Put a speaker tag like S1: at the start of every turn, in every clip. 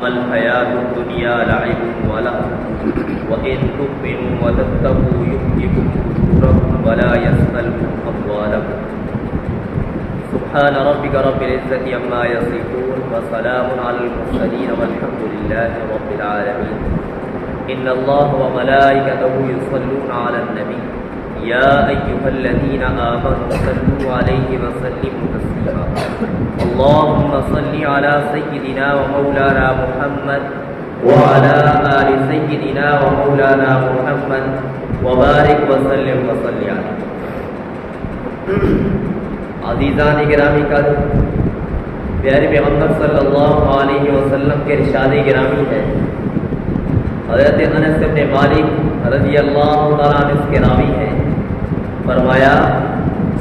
S1: الحیات الدنیا لعب ولهو وإن تؤمنوا وتتقوا يؤتكم أجوركم ولا يسألكم أموالكم سبحان ربك رب العزة عما يصفون وسلام على المرسلين والحمد لله رب العالمين إن الله وملائكته يصلون على النبي يا أيها الذين آمنوا صلوا عليه وسلموا تسليما اللهم صل على سيدنا ومولانا محمد وعلى آل سيدنا ومولانا محمد وبارك وسلم وصل عليه. عزیزان گرامی قدر، پیارے پیغمبر صلی اللہ علیہ وسلم کے ارشاد گرامی ہے. حضرت انس بن مالک رضی اللہ تعالیٰ عنہ کے راوی ہے، فرمایا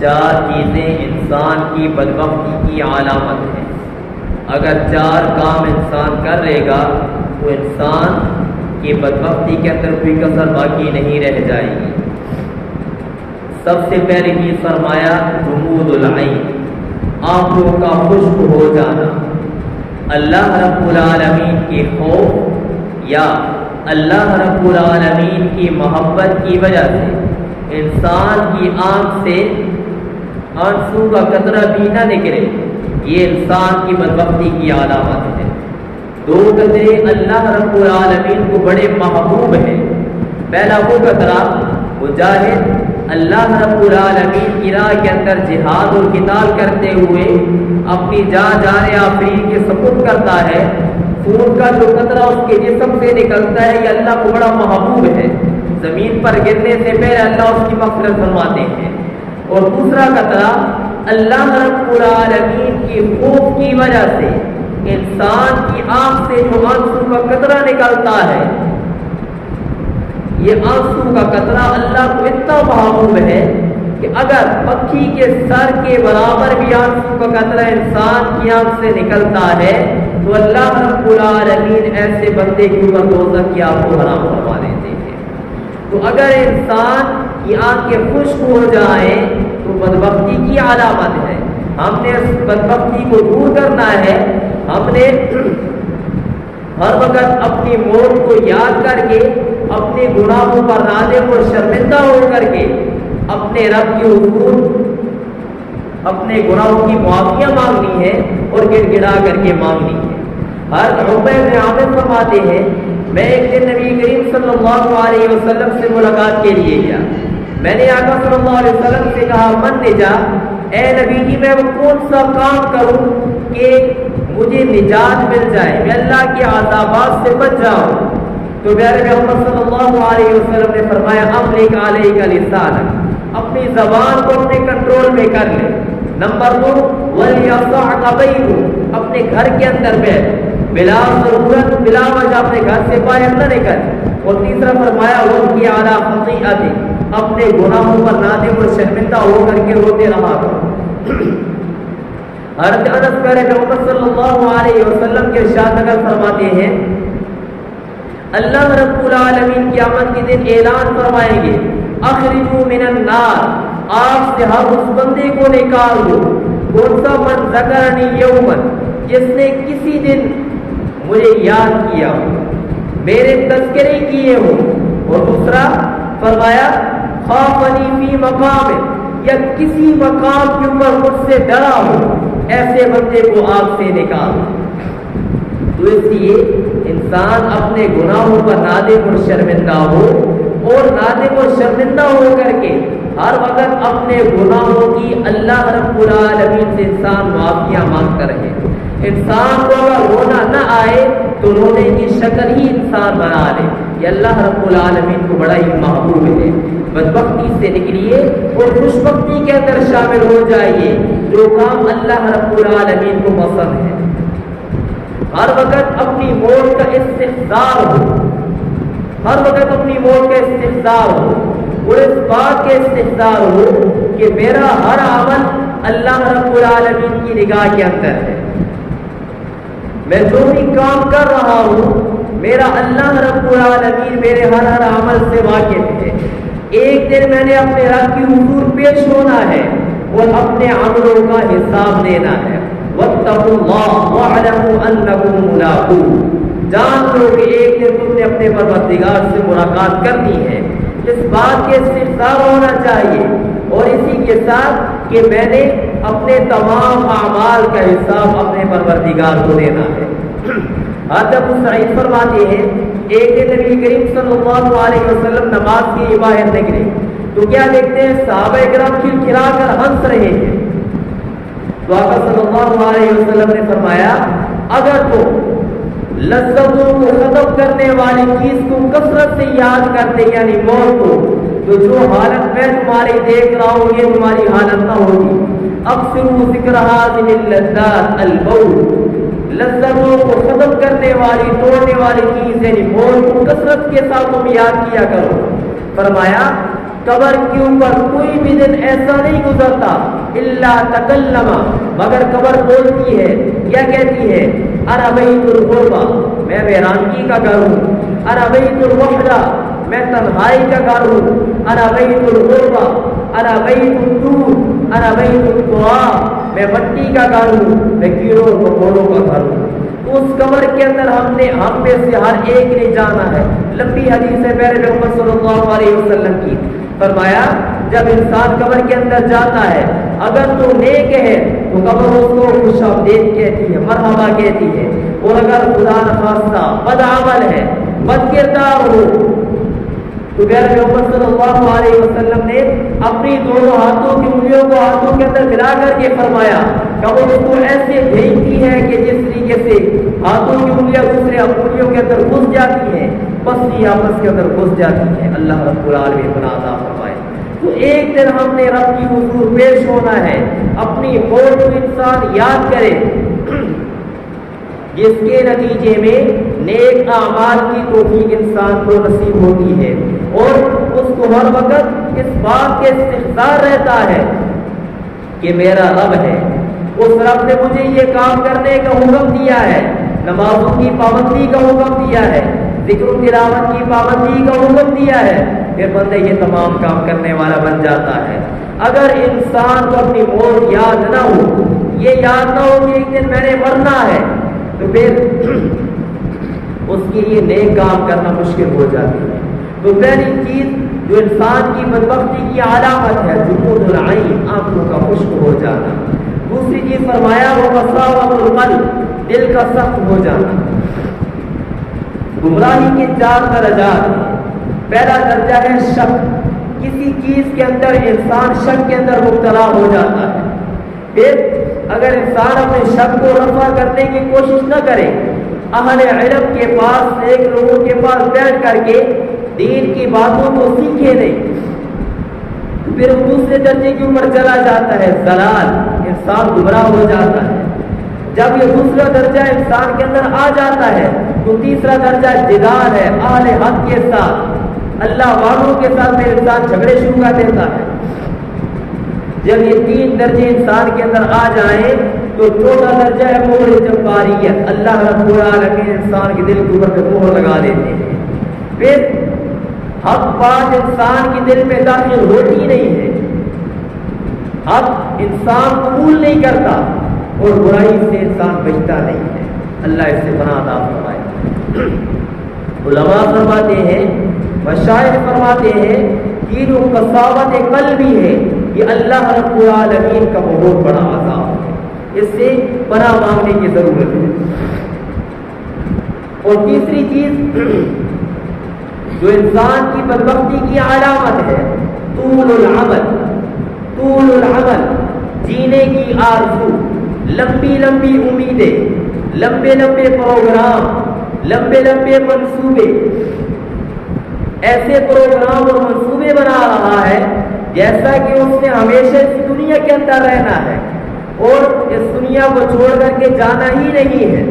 S1: چار چیزیں انسان کی بدبختی کی علامت ہیں. اگر چار کام انسان کر لے گا تو انسان کی بدبختی کے اندر کوئی کسر باقی نہیں رہ جائے گی. سب سے پہلی چیز فرمایا جمود العین، آنکھوں کا خشک ہو جانا. اللہ رب العالمین کے خوف یا اللہ رب العالمین کی محبت کی وجہ سے انسان کی آنکھ سے آنسو کا قطرہ بھی نہ نکلے، یہ انسان کی بدبختی کی علامت ہے. دو قطرے اللہ رب العالمین کو بڑے محبوب ہیں. پہلا وہ قطرہ مجاہد اللہ رب العالمین کی راہ کے اندر جہاد اور قتال کرتے ہوئے اپنی جان آفرین کے سپرد کرتا ہے. خون کا جو قطرہ اس کے جسم سے نکلتا ہے یہ اللہ کو بڑا محبوب ہے. زمین پر گرنے سے پہلے اللہ اس کی مغفرت فرماتے ہیں. اور دوسرا قطرہ اللہ رب العالمین کی خوف کی وجہ سے انسان کی آنکھ سے جو آنسو کا قطرہ نکلتا ہے، یہ آنسو کا قطرہ اللہ کو اتنا محبوب ہے کہ اگر پکھی کے سر کے برابر بھی آنسو کا قطرہ انسان کی آنکھ سے نکلتا ہے تو اللہ رب العالمین ایسے بندے کے اوپر دوزخ کی آگ کو حرام فرما دیتے ہیں. تو اگر انسان کی آنکھیں خشک ہو جائیں تو بدبختی کی علامت ہے. ہم نے اس بدبختی کو دور کرنا ہے. ہم نے ہر وقت اپنی موت کو یاد کر کے اپنے گناہوں پر نادم اور شرمندہ ہو کر کے اپنے رب کے حضور اپنے گناہوں کی معافیاں مانگنی ہے اور گڑ گڑا کر کے مانگنی ہے. ہر عقبہ بن عامر فرماتے ہیں میں ایک دن نبی کریم صلی اللہ علیہ وسلم سے ملاقات کے لیے گیا. میں نے آقا صلی اللہ علیہ وسلم سے کہا من نجا، اے نبی جی میں وہ کون سا کام کروں کہ مجھے نجات مل جائے، میں اللہ کے عذابات سے بچ جاؤں. تو پیارے پیغمبر صلی اللہ علیہ وسلم نے فرمایا املک علیک لسانک، اپنی زبان کو اپنے کنٹرول میں کر لے. نمبر 2 ولیصعک بیتک، اپنے گھر کے اندر بیٹھ، بلا ضرورت بلا وجہ اپنے گھر سے باہر نہ نکل. اور تیسرا فرمایا وابکی علی خطیئتک، اپنے گناہوں پر نادم اور شرمندہ ہو کر کے روتے رہا کرو. حضرت انس پیارے پیغمبر صلی اللہ علیہ وسلم کے ارشاد نقل فرماتے ہیں اللہ رب العالمین قیامت کے دن اعلان فرمائیں گے اخرجوا من النار، آگ سے ہر اس بندے کو نکال دو. کون سا من ذکرنی یوما، جس نے کسی دن مجھے یاد کیا ہو، میرے تذکرے کیے ہو. اور دوسرا فرمایا خافنی فی مقام، یا کسی مقام کے اوپر مجھ سے ڈرا ہو، ایسے بندے کو آگ سے نکال. تو اس لیے انسان اپنے گناہوں پر نادم اور شرمندہ ہو، اور نادم اور شرمندہ ہو کر کے ہر وقت اپنے گناہوں کی اللہ رب العالمین سے انسان معافیاں مانگتا رہے. انسان کو اگر رونا نہ آئے تو رونے کی شکل ہی انسان بنا لے. یہ اللہ رب العالمین کو بڑا ہی محبوب ہے. بدبختی سے نکلیے اور خوشبختی کے اندر شامل ہو جائیے جو کام اللہ رب العالمین کو پسند ہے. ہر وقت اپنی موت کا استحضار ہو، ہر وقت اپنی موت کا استحضار ہو، اور اس بات کا استحضار ہو کہ میرا ہر عمل اللہ رب العالمین کی نگاہ کے اندر ہے. میں جو بھی کام کر رہا ہوں میرا اللہ رب العالمین میرے ہر عمل سے واقف ہے. ایک دن میں نے اپنے رب کی حضور پیش ہونا ہے اور اپنے عملوں کا حساب دینا ہے. واتقوا اللہ واعلموا انکم ملاقوہ، جان لو کہ ایک دن تم نے اپنے پروردگار سے ملاقات کرنی ہے۔ اس بات کے استحضار ہونا چاہیے اور اسی کے ساتھ کہ میں نے اپنے تمام اعمال کا حساب اپنے پروردگار کو دینا ہے۔ حضرت ابو سعید فرماتے ہیں ایک دن نبی کریم صلی اللہ علیہ وسلم نماز کی باہر نکلے تو کیا دیکھتے ہیں صحابہ کرام کھلکھلا کر ہنس رہے ہیں۔ تو آقا صلی اللہ علیہ وسلم نے فرمایا اگر تو لذتوں کو ختم کرنے والی چیز کو کثرت سے یاد کرتے یعنی موت کو، تو جو حالت میں تمہاری دیکھ رہا ہوں یہ تمہاری حالت نہ ہوگی۔ اکثروا ذکر هذه اللذات الموت، لذتوں کو ختم کرنے والی توڑنے والی چیز یعنی موت کو کثرت کے ساتھ تم یاد کیا کرو۔ فرمایا قبر کے اوپر کوئی بھی دن ایسا نہیں گزرتا الا تکلم، مگر قبر بولتی ہے، کیا کہتی ہے؟ انا بیت الغربہ، میں ویرانگی کا گھر ہوں۔ انا بیت الوحدہ، میں تنہائی کا گھر ہوں۔ انا بیت الغربہ، انا بیت الدور، انا بیت التراب، میں مٹی کا گھر ہوں، میں کیڑوں مکوڑوں کا گھر ہوں۔ اس قبر کے اندر ہم میں سے ہر ایک نے جانا ہے۔ لمبی حدیث ہے پیارے محمد صلی اللہ علیہ وسلم کی، فرمایا جب انسان قبر کے اندر جاتا ہے اگر تو نیک ہے تو قبر اس کو خوش آمدید کہتی ہے، مرحبا کہتی ہے، اور اگر خدا نخواستہ بد عمل ہے، بد کردار ہو تو پیارے محمد صلی اللہ علیہ وسلم نے اپنی دونوں ہاتھوں کی انگلیوں کو ہاتھوں کے اندر ملا کر کے فرمایا قبر اس کو ایسے بھیجتی ہے کہ جس طریقے سے ہاتھوں کی انگلیاں دوسرے انگلیوں کے اندر گھس جاتی ہیں، پسلی آپس کے اندر گھس جاتی ہیں۔ اللہ رب العالمین بنا عطا فرمائے۔ تو ایک دن ہم نے رب کی حضور پیش ہونا ہے، اپنی موت کو انسان یاد کرے جس کے نتیجے میں نیک اعمال کی توفیق انسان کو نصیب ہوتی ہے، اور اس کو ہر وقت اس بات کے استحضار رہتا ہے کہ میرا رب ہے، اس رب نے مجھے یہ کام کرنے کا حکم دیا ہے، نمازوں کی پابندی کا حکم دیا ہے، ذکر و تلاوت کی پابندی کا حکم دیا ہے، پھر بندہ یہ تمام کام کرنے والا بن جاتا ہے۔ اگر انسان کو اپنی موت یاد نہ ہو، یہ یاد نہ ہو کہ ایک دن میں نے مرنا ہے، تو پھر اس کے لیے نیک کام کرنا مشکل ہو جاتی ہے۔ تو پہلی چیز جو انسان کی بدبختی کی علامت ہے جمود العین، آنکھوں کا خشک ہو جانا۔ دوسری چیز فرمایا وہ قساوۃ القلب، دل کا سخت ہو جانا۔ گمراہی کے 4 درجات، پہلا درجہ ہے شک، کسی چیز کے اندر انسان شک کے اندر مبتلا ہو جاتا ہے۔ پھر اگر انسان اپنے شک کو رفع کرنے کی کوشش نہ کرے، اہل علم کے پاس ایک لوگوں کے پاس بیٹھ کر کے دین کی باتوں کو سیکھے نہیں، پھر دوسرے درجے کے اوپر چلا جاتا ہے ضلال، انسان گمراہ ہو جاتا ہے۔ جب یہ دوسرا درجہ انسان کے اندر آ جاتا ہے تو تیسرا درجہ جدال ہے، اہل حق کے ساتھ، اللہ والوں کے ساتھ میں انسان جھگڑے شروع کر دیتا ہے۔ جب یہ 3 درجے انسان کے اندر آ جائیں تو چوتھا درجہ ہے مہر جباریت، اللہ رب العالمین انسان کے دل کے اوپر مہر لگا دیتے ہیں، پھر حق بات انسان کے دل میں داخل ہوتی نہیں ہے، حق انسان قبول نہیں کرتا، اور برائی سے انسان بچتا نہیں ہے۔ اللہ اس سے پناہ عطا فرمائے۔ علماء فرماتے ہیں، مشائخ فرماتے ہیں کہ جو قساوت قلبی ہے یہ اللہ رب العالمین کا بہت بڑا عذاب ہے، اس سے پناہ مانگنے کی ضرورت ہے۔ اور تیسری چیز جو انسان کی بدبختی کی علامت ہے طول العمل، طول العمل، جینے کی آرزو، لمبی لمبی امیدیں، لمبے لمبے پروگرام، لمبے لمبے منصوبے، ایسے پروگرام اور منصوبے بنا رہا ہے جیسا کہ اس نے ہمیشہ اس دنیا کے اندر رہنا ہے اور اس دنیا کو چھوڑ کر کے جانا ہی نہیں ہے،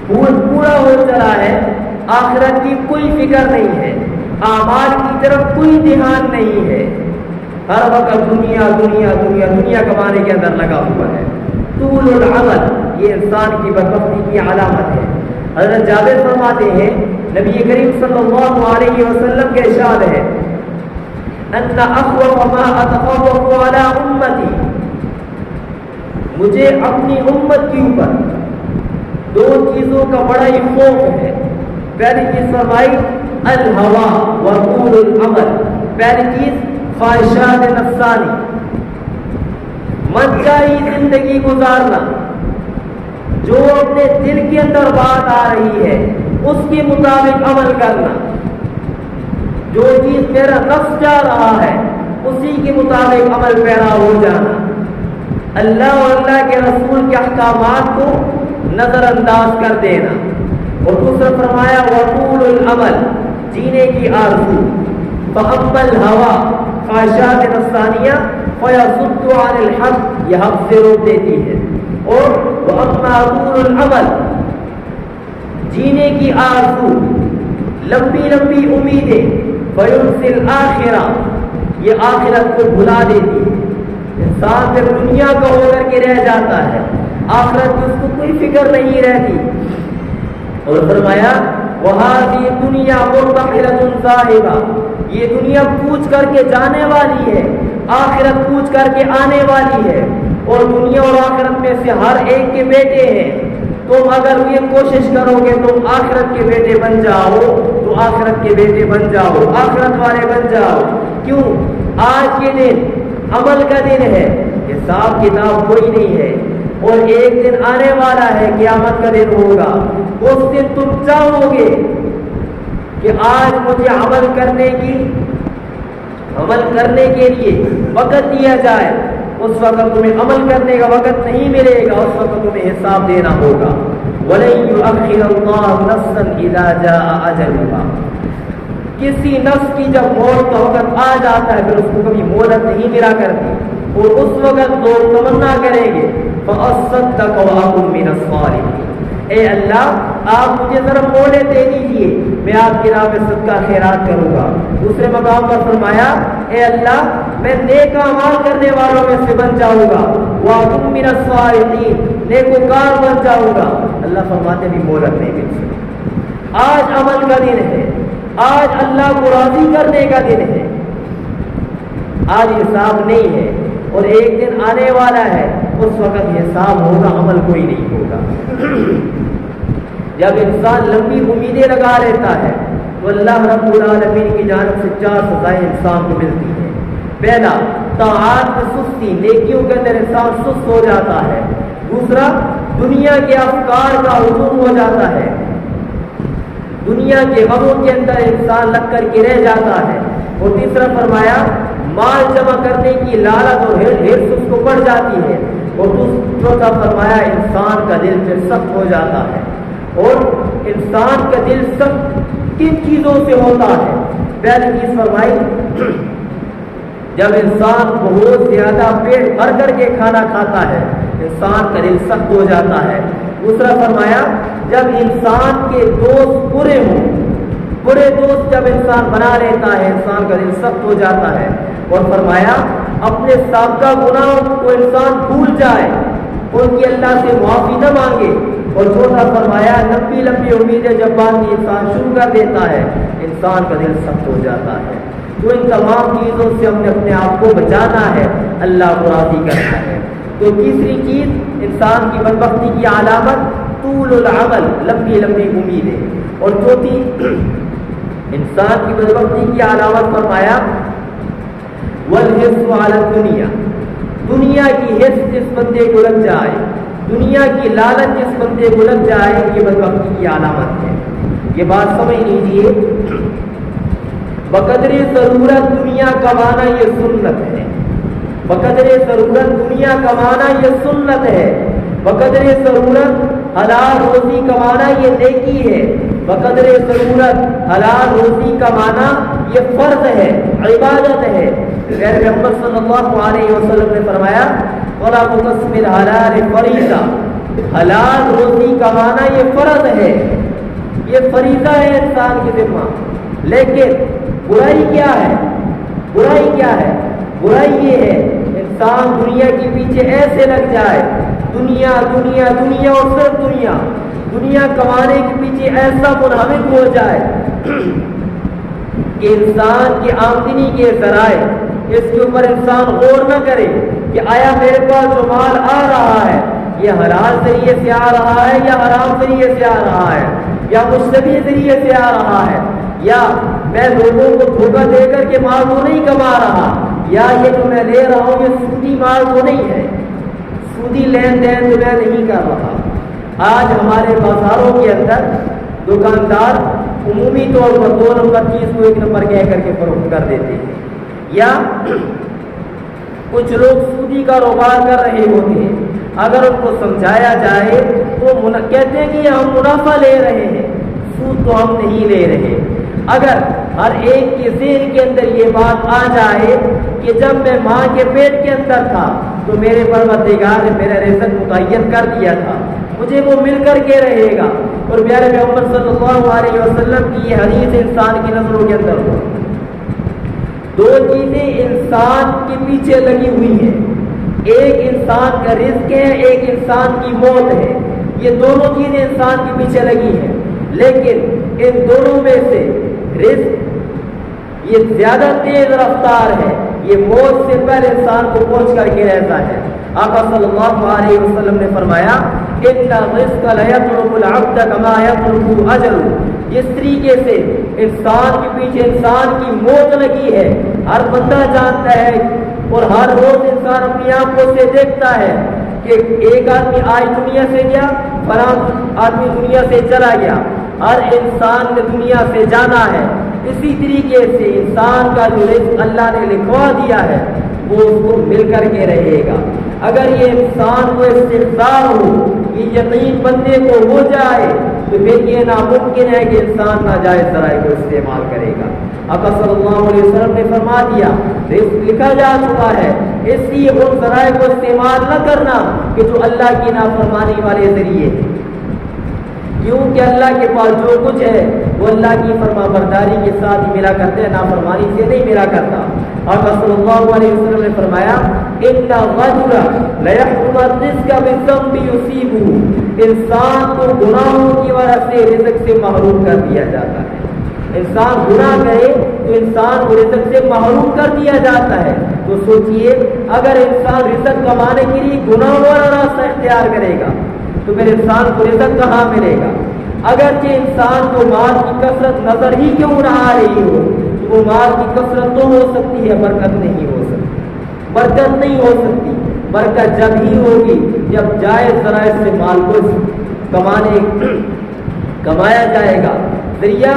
S1: پورا ہو چلا ہے، آخرت کی کوئی فکر نہیں ہے، اعمال کی طرف کوئی دھیان نہیں ہے، ہر وقت دنیا دنیا دنیا دنیا کمانے کے اندر لگا ہوا ہے۔ طول العمل یہ انسان کی بدبختی کی علامت ہے۔ حضرت جابر فرماتے ہیں نبی کریم صلی اللہ علیہ وسلم کے ارشاد ہے ان اخوف ما اتخوف على امتی مجھے اپنی امت کے اوپر دو چیزوں کا بڑا ہی خوف ہے. پہلی چیز فرمائی الہوا وطول العمل. پہلی چیز خواہشات نفسانی، من چاہی زندگی گزارنا، جو اپنے دل کے اندر بات آ رہی ہے اس کے مطابق عمل کرنا، جو چیز میرا نفس چاہ رہا ہے اسی کے مطابق عمل پیرا ہو جانا، اللہ اور اللہ کے رسول کے احکامات کو نظر انداز کر دینا. اور دوسرا فرمایا وطول العمل، جینے کی آرزو. فأما الہوا، خواہشات نفسانیہ، فیصد عن الحق، یہ حق سے روک دیتی ہے. اور وأما طول العمل، جینے کی آرزو، لمبی لمبی امیدیں، فینسی الآخرہ، یہ آخرت کو بھلا دیتی ہے. انسان پھر دنیا کا ہو کر کے رہ جاتا ہے، آخرت کی اس کو کوئی فکر نہیں رہتی. اور فرمایا وہذہ دنیا مرتحلۃ ذاہبہ، یہ دنیا کوچ کر کے جانے والی ہے، آخرت کوچ کر کے آنے والی ہے. اور دنیا اور آخرت میں سے ہر ایک کے بیٹے ہیں. تم اگر یہ کوشش کرو گے تم آخرت کے بیٹے بن جاؤ تو آخرت کے بیٹے بن جاؤ، آخرت والے بن جاؤ. کیوں؟ آج کے دن عمل کا دن ہے، حساب کتاب کوئی نہیں ہے. اور ایک دن آنے والا ہے، قیامت کا دن ہوگا. اس دن تم چاہو گے کہ آج مجھے عمل کرنے کے لیے وقت دیا جائے. اس وقت تمہیں عمل کرنے کا وقت نہیں ملے گا، اس وقت تمہیں حساب دینا ہوگا. وَلَن يُؤَخِّرَ اللَّهُ نَفْسًا إِذَا جَاءَ أَجَلُهَا، کسی نفس کی جب موت کا وقت آ جاتا ہے پھر اس کو کبھی مہلت نہیں ملا کرتی. اور اس وقت لوگ تمنا کریں گے فَأَصَّدَّقَ وَأَكُن مِّنَ الصَّالِحِينَ، اے اللہ آپ مجھے ذرا مولے دے دیجئے، میں آپ کی راہ میں صدقہ خیرات کروں گا. دوسرے مقام پر فرمایا اے اللہ میں نیک اعمال کرنے والوں میں سے بن جاؤں گا، وَأَكُن مِّنَ الصَّالِحِينَ، نیکوکار بن جاؤں گا. اللہ فرماتے بھی مولت نہیں مل سکتی. آج عمل کا دن ہے، آج اللہ کو راضی کرنے کا دن ہے، آج حساب نہیں ہے. اور ایک دن آنے والا ہے اس وقت حساب ہوگا، عمل کوئی نہیں ہوگا. جب انسان لمبی امیدیں لگا لیتا ہے تو اللہ رب العالمین کی جانب سے 4 سزائیں انسان کو ملتی ہیں. پہلا، طاعات میں سستی، نیکیوں کے اندر انسان سست ہو جاتا ہے. دوسرا، دنیا کے افکار کا ہجوم ہو جاتا ہے، دنیا کے غموں کے اندر انسان لگ کر کے رہ جاتا ہے. اور تیسرا فرمایا مال جمع کرنے کی لالچ اور ہرس اس کو بڑھ جاتی ہے. اور چوتھا فرمایا انسان کا دل پھر سخت ہو جاتا ہے. اور انسان کا دل سخت کن چیزوں سے ہوتا ہے؟ پہلی چیز فرمائی جب انسان بہت زیادہ پیٹ بھر کر کے کھانا کھاتا ہے انسان کا دل سخت ہو جاتا ہے. دوسرا فرمایا جب انسان کے دوست برے ہوں، برے دوست جب انسان بنا لیتا ہے انسان کا دل سخت ہو جاتا ہے. اور فرمایا اپنے سابقہ گناہوں کو انسان بھول جائے، ان کی اللہ سے معافی نہ مانگے. اور چوتھا فرمایا لمبی لمبی امیدیں جب باندھنی انسان شروع کر دیتا ہے انسان کا دل سخت ہو جاتا ہے. تو ان تمام چیزوں سے ہم نے اپنے آپ کو بچانا ہے، اللہ کو راضی کرنا ہے. تو تیسری چیز انسان کی بدبختی کی علامت طول العمل، لمبی لمبی امیدیں. اور چوتھی انسان کی بدبختی کی علامت فرمایا والحرص علی الدنیا، دنیا کی حرص جس بندے کو لگ جائے، دنیا کی لالچ جس بندے کو لگ جائے یہ بدبختی کی علامت ہے. یہ بات سمجھ لیجیے، بقدر ضرورت دنیا کمانا یہ سنت ہے، بقدر ضرورت دنیا کمانا یہ سنت ہے، بقدر ضرورت حلال روزی کمانا یہ نیکی ہے، بقدر ضرورت حلال روزی کمانا یہ فرض ہے، عبادت ہے. پھر محمد صلی اللہ علیہ وسلم نے فرمایا طلب قسم الحلال فریضہ، حلال روزی کمانا یہ فرض ہے، یہ فریضہ ہے انسان کی ذمہ. لیکن برائی کیا ہے؟ برائی کیا ہے؟ برائی یہ ہے انسان دنیا کے پیچھے ایسے لگ جائے، دنیا دنیا دنیا اور صرف دنیا، دنیا کمانے کے پیچھے ایسا منہمک ہو جائے کہ انسان کی آمدنی کے ذرائع، اس کے اوپر انسان غور نہ کرے کہ آیا میرے پاس جو مال آ رہا ہے یہ حلال ذریعے سے آ رہا ہے یا حرام ذریعے سے آ رہا ہے یا مشتبہ ذریعے سے آ رہا ہے، یا میں لوگوں کو دھوکہ دے کر کے مال تو نہیں کما رہا، یا یہ جو میں لے رہا ہوں یہ سودی مال تو نہیں ہے، سودی لین دین تو میں نہیں کر رہا۔ آج ہمارے بازاروں کے اندر دکاندار عمومی طور پر 2 نمبر چیز کو 1 نمبر کہہ کر کے فروخت کر دیتے ہیں، یا کچھ لوگ سودی کاروبار کر رہے ہوتے ہیں، اگر ان کو سمجھایا جائے تو کہتے ہیں کہ ہم منافع لے رہے ہیں، سود تو ہم نہیں لے رہے۔ اگر ہر ایک کے ذہن کے اندر یہ بات آ جائے کہ جب میں ماں کے پیٹ کے اندر تھا تو میرے پروردگار نے میرا رزق متعین کر دیا تھا، مجھے وہ مل کر کے رہے گا، اور پیارے پیغمبر صلی اللہ علیہ وسلم کی یہ حدیث انسان کی نظروں کے اندر ہو، 2 چیزیں انسان کے پیچھے لگی ہوئی ہیں، ایک انسان کا رزق ہے، ایک انسان کی موت ہے، یہ دونوں چیزیں انسان کے پیچھے لگی ہیں، لیکن ان دونوں میں سے رزق یہ زیادہ تیز رفتار ہے، یہ موت سے پہلے انسان کو پہنچ کر کے رہتا ہے۔ آقا صلی اللہ علیہ وسلم نے فرمایا ان الرزق لا يطلب العبد كما يطلب اجل، جس طریقے سے انسان کے پیچھے انسان کی موت لگی ہے، ہر بندہ جانتا ہے اور ہر روز انسان اپنی آنکھوں سے دیکھتا ہے کہ ایک آدمی آج دنیا سے گیا، فلاں آدمی دنیا سے چلا گیا، ہر انسان نے دنیا سے جانا ہے، اسی طریقے سے انسان کا جو رزق اللہ نے لکھوا دیا ہے وہ اس کو مل کر کے رہے گا۔ اگر یہ انسان کو استحضار ہو، یہ یقین بندے کو ہو جائے تو پھر یہ ناممکن ہے کہ انسان ناجائز ذرائع کو استعمال کرے گا۔ آقا صلی اللہ علیہ وسلم نے فرما دیا رزق لکھا جا چکا ہے، اس لیے ان ذرائع کو استعمال نہ کرنا کہ جو اللہ کی نافرمانی والے ذریعے، کیونکہ اللہ کے پاس جو کچھ ہے وہ اللہ کی فرما برداری کے ساتھ ہی ملا کرتے ہیں، نافرمانی سے نہیں ملا کرتا۔ آقا صلی اللہ علیہ وسلم نے فرمایا ان الرجل لیحرم الرزق بالذنب یصیبہ، انسان کو گناہوں کی وجہ سے رزق سے محروم کر دیا جاتا ہے، انسان گناہ کرے تو انسان کو رزق سے محروم کر دیا جاتا ہے۔ تو سوچئے اگر انسان رزق کمانے کے لیے گناہ والا راستہ اختیار کرے گا تو پھر انسان کو رزق کہاں ملے گا؟ اگرچہ انسان کو مال کی کثرت نظر ہی کیوں نہ آ رہی ہو، تو وہ مال کی کثرت تو ہو سکتی ہے، برکت نہیں ہو سکتی، برکت نہیں ہو سکتی۔ برکت جب ہی ہوگی جب جائز ذرائع سے مال کو کمایا جائے گا، ذریعہ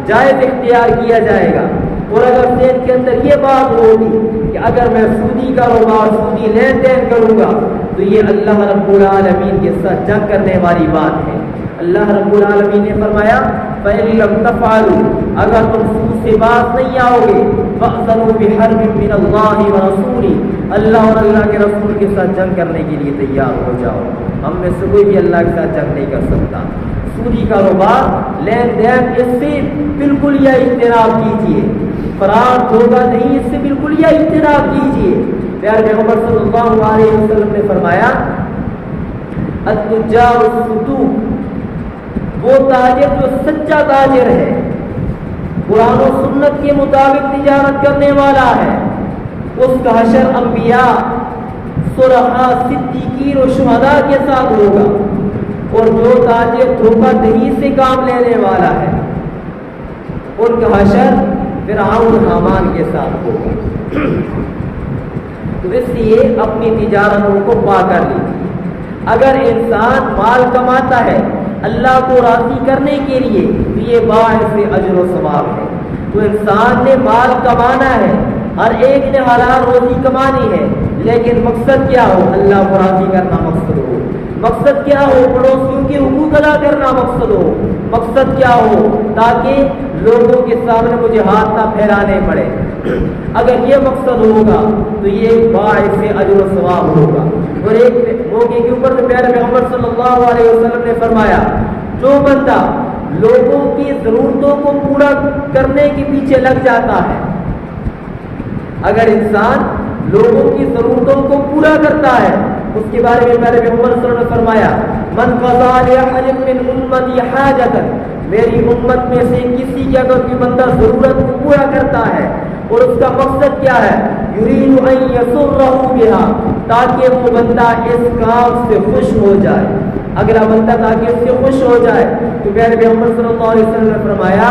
S1: جائز اختیار کیا جائے گا۔ اور اگر ذہن کے اندر یہ بات ہوگی کہ اگر میں سودی کاروبار، سودی لین دین کروں گا تو یہ اللہ رب العالمین کے ساتھ جنگ کرنے والی بات ہے۔ اللہ رب العالمین نے فرمایا فَإِن لَّمْ تَفْعَلُوا، اگر تم سود سے باز نہیں آؤ گے، فَأْذَنُوا بِحَرْبٍ مِّنَ اللَّهِ وَرَسُولِهِ، اللہ اور اللہ کے رسول کے ساتھ جنگ کرنے کے لیے تیار ہو جاؤ۔ ہم میں سے کوئی بھی اللہ کے ساتھ جنگ نہیں کر سکتا۔ سودی کاروبار، لین دین، اس سے بالکل یہ اجتناب کیجیے، فراڈ دھوکہ نہیں، اس سے بالکل یہ اجتناب کیجیے۔ پیارے پیغمبر صلی اللہ علیہ وسلم نے فرمایا التجار الصدوق، وہ تاجر جو سچا تاجر ہے، قرآن و سنت کے مطابق تجارت کرنے والا ہے، اس کا حشر انبیاء، صلحاء، صدیقین و شہداء کے ساتھ ہوگا، اور جو تاجر دھوکہ دہی سے کام لینے والا ہے ان کا حشر فرعون حامان کے ساتھ ہوگا۔ تو اس لیے اپنی تجارتوں کو پا کر لیجیے۔ اگر انسان مال کماتا ہے اللہ کو راضی کرنے کے لیے تو یہ باعث اجر و ثواب ہے۔ تو انسان نے مال کمانا ہے، ہر ایک نے حلال روزی کمانی ہے، لیکن مقصد کیا ہو؟ اللہ کو راضی کرنا مقصد ہو، مقصد کیا ہو؟ پڑوسیوں کے حقوق ادا کرنا مقصد ہو، مقصد کیا ہو؟ تاکہ لوگوں کے سامنے مجھے ہاتھ نہ پھیلانے پڑے۔ اگر یہ مقصد ہوگا تو یہ باعث اجر و ثواب ہوگا۔ اور ایک موقع کے اوپر تو پیارے پیغمبر صلی اللہ علیہ وسلم نے فرمایا جو بندہ لوگوں کی ضرورتوں کو پورا کرنے کے پیچھے لگ جاتا ہے، اگر انسان لوگوں کی ضرورتوں کو پورا کرتا ہے، اس کے بارے میں پیارے پیغمبر صلی اللہ علیہ وسلم نے فرمایا من قضى لأحد من امتی حاجۃ، میری امت میں سے کسی کی اگر کوئی بندہ ضرورت کو پورا کرتا ہے اور اس کا مقصد کیا ہے؟ یرید ان یسرہ بہا، تاکہ وہ بندہ اس کام سے خوش ہو جائے، اگلا بندہ تاکہ اس سے خوش ہو جائے۔ تو پیارے پیغمبر صلی اللہ علیہ وسلم نے فرمایا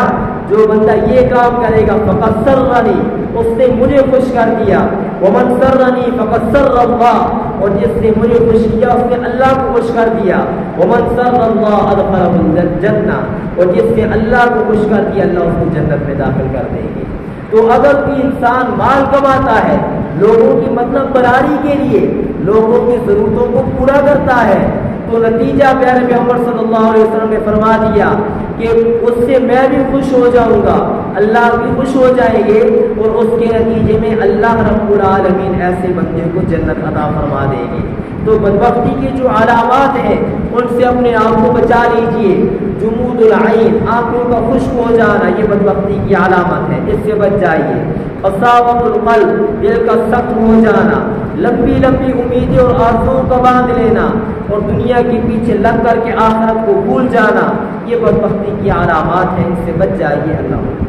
S1: جو بندہ یہ کام کرے گا فقط سرنی، اس نے مجھے خوش کر دیا، ومن سرنی فقط سر اللہ، اور جس نے مجھے خوش کیا اس نے اللہ کو خوش کر دیا، ومن سر اللہ ادخلہ الجنہ، اور جس نے اللہ کو خوش کر دیا اللہ اس کو جنت میں داخل کر دیں گے۔ تو اگر کوئی انسان مال کماتا ہے لوگوں کی مطلب براری کے لیے، لوگوں کی ضرورتوں کو پورا کرتا ہے، تو نتیجہ پیارے پیغمبر صلی اللہ علیہ وسلم نے فرما دیا کہ اس سے میں بھی خوش ہو جاؤں گا، اللہ بھی خوش ہو جائیں گے، اور اس کے نتیجے میں اللہ رب العالمین ایسے بندے کو جنت عطا فرما دے گی۔ تو بدبختی کی جو علامات ہیں ان سے اپنے آپ کو بچا لیجئے۔ جمود العین، آنکھوں کا خشک ہو جانا، یہ بدبختی کی علامت ہے، اس سے بچ جائیے۔ قساوۃ القلب، دل کا سخت ہو جانا، لمبی لمبی امیدیں اور آرزوؤں کا باندھ لینا، اور دنیا کے پیچھے لگ کر کے آخرت کو بھول جانا، یہ بدبختی کی علامات ہیں، اس سے بچ جائیے۔ اللہ